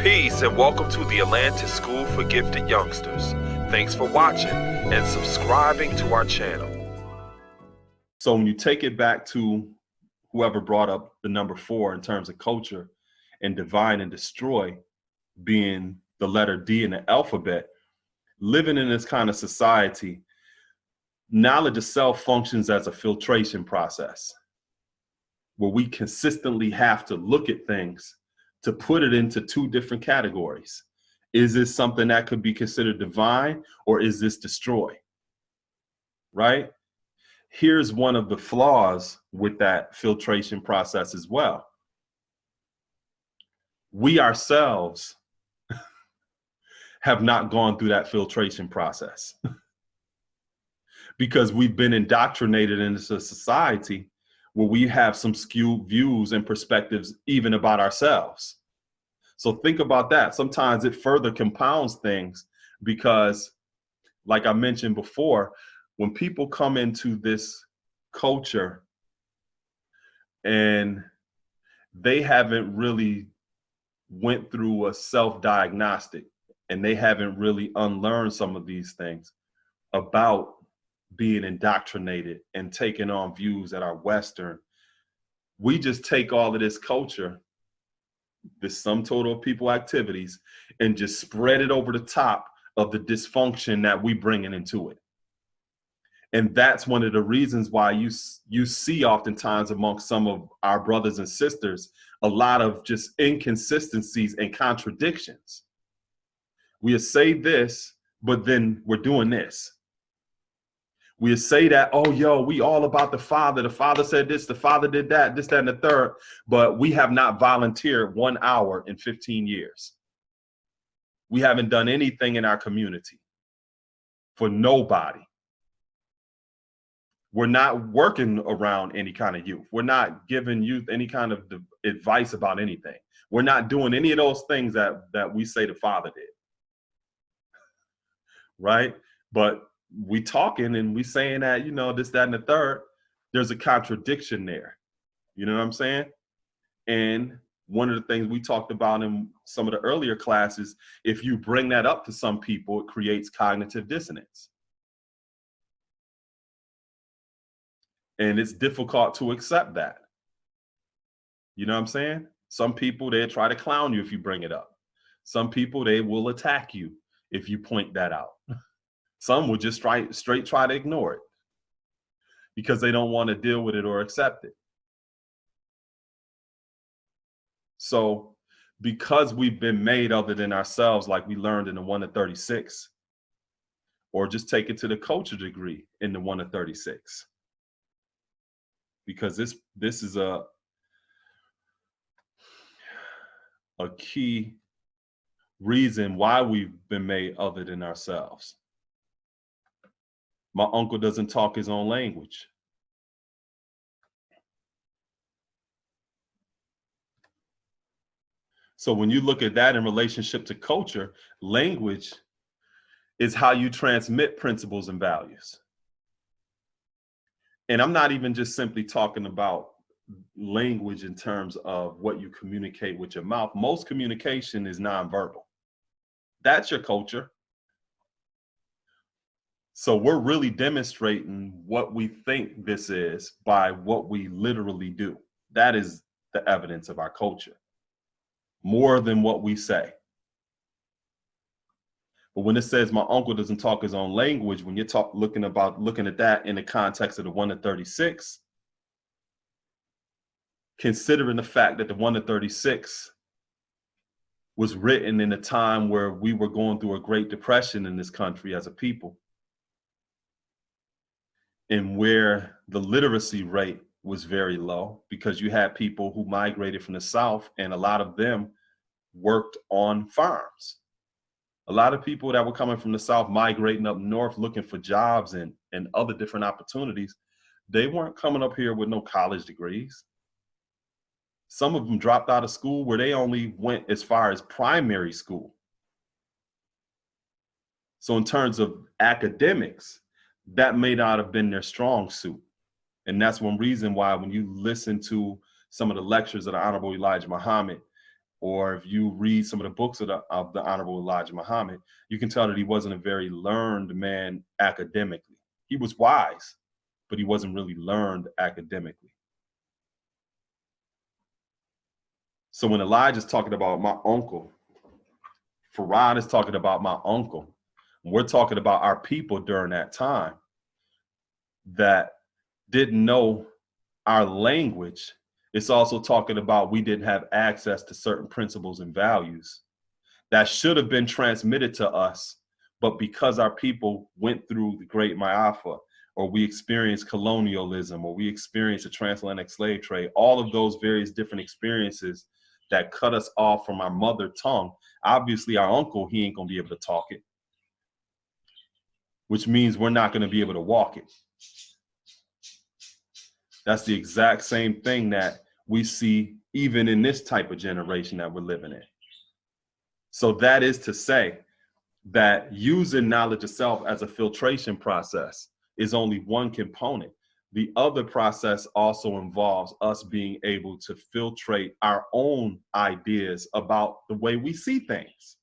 Peace and welcome to the Atlantis School for Gifted Youngsters. Thanks for watching and subscribing to our channel. So when you take it back to whoever brought up the number 4 in terms of culture and divine and destroy being the letter D in the alphabet, living in this kind of society, knowledge of self functions as a filtration process where we consistently have to look at things to put it into 2 different categories. Is this something that could be considered divine, or is this destroy? Right? Here's one of the flaws with that filtration process as well. We ourselves have not gone through that filtration process because we've been indoctrinated into a society where we have some skewed views and perspectives even about ourselves. So think about that. Sometimes it further compounds things because, like I mentioned before, when people come into this culture and they haven't really went through a self-diagnostic and they haven't really unlearned some of these things about being indoctrinated and taking on views that are Western, we just take all of this culture, this sum total of people activities, and just spread it over the top of the dysfunction that we bringing into it. And that's one of the reasons why you see oftentimes amongst some of our brothers and sisters a lot of just inconsistencies and contradictions. We say this, but then we're doing this. We say that, oh, yo, we all about the Father. The Father said this, the Father did that, this, that, and the third. But we have not volunteered 1 hour in 15 years. We haven't done anything in our community for nobody. We're not working around any kind of youth. We're not giving youth any kind of advice about anything. We're not doing any of those things that we say the Father did. Right? But we talking and we saying that, you know, this, that, and the third. There's a contradiction there. You know what I'm saying? And one of the things we talked about in some of the earlier classes, if you bring that up to some people, it creates cognitive dissonance. And it's difficult to accept that. You know what I'm saying? Some people, they'll try to clown you if you bring it up. Some people, they will attack you if you point that out. Some will just straight try to ignore it because they don't want to deal with it or accept it. So because we've been made other than ourselves, like we learned in the 1 to 36, or just take it to the culture degree in the 1 to 36. Because this is a key reason why we've been made other than ourselves. My uncle doesn't talk his own language. So when you look at that in relationship to culture, language is how you transmit principles and values. And I'm not even just simply talking about language in terms of what you communicate with your mouth. Most communication is nonverbal. That's your culture. So we're really demonstrating what we think this is by what we literally do. That is the evidence of our culture, more than what we say. But when it says my uncle doesn't talk his own language, when you're looking at that in the context of the 1 to 36, considering the fact that the 1 to 36 was written in a time where we were going through a Great Depression in this country as a people, and where the literacy rate was very low because you had people who migrated from the South and a lot of them worked on farms. A lot of people that were coming from the South migrating up north looking for jobs and other different opportunities, they weren't coming up here with no college degrees. Some of them dropped out of school where they only went as far as primary school. So in terms of academics, that may not have been their strong suit. And that's one reason why when you listen to some of the lectures of the Honorable Elijah Muhammad, or if you read some of the books of the Honorable Elijah Muhammad, you can tell that he wasn't a very learned man academically. He was wise, but he wasn't really learned academically. So when Elijah's talking about my uncle, Farad is talking about my uncle, we're talking about our people during that time that didn't know our language. It's also talking about we didn't have access to certain principles and values that should have been transmitted to us, but because our people went through the Great Maafa, or we experienced colonialism, or we experienced the transatlantic slave trade, all of those various different experiences that cut us off from our mother tongue. Obviously, our uncle, he ain't gonna be able to talk it, which means we're not gonna be able to walk it. That's the exact same thing that we see even in this type of generation that we're living in. So that is to say that using knowledge of self as a filtration process is only one component. The other process also involves us being able to filtrate our own ideas about the way we see things.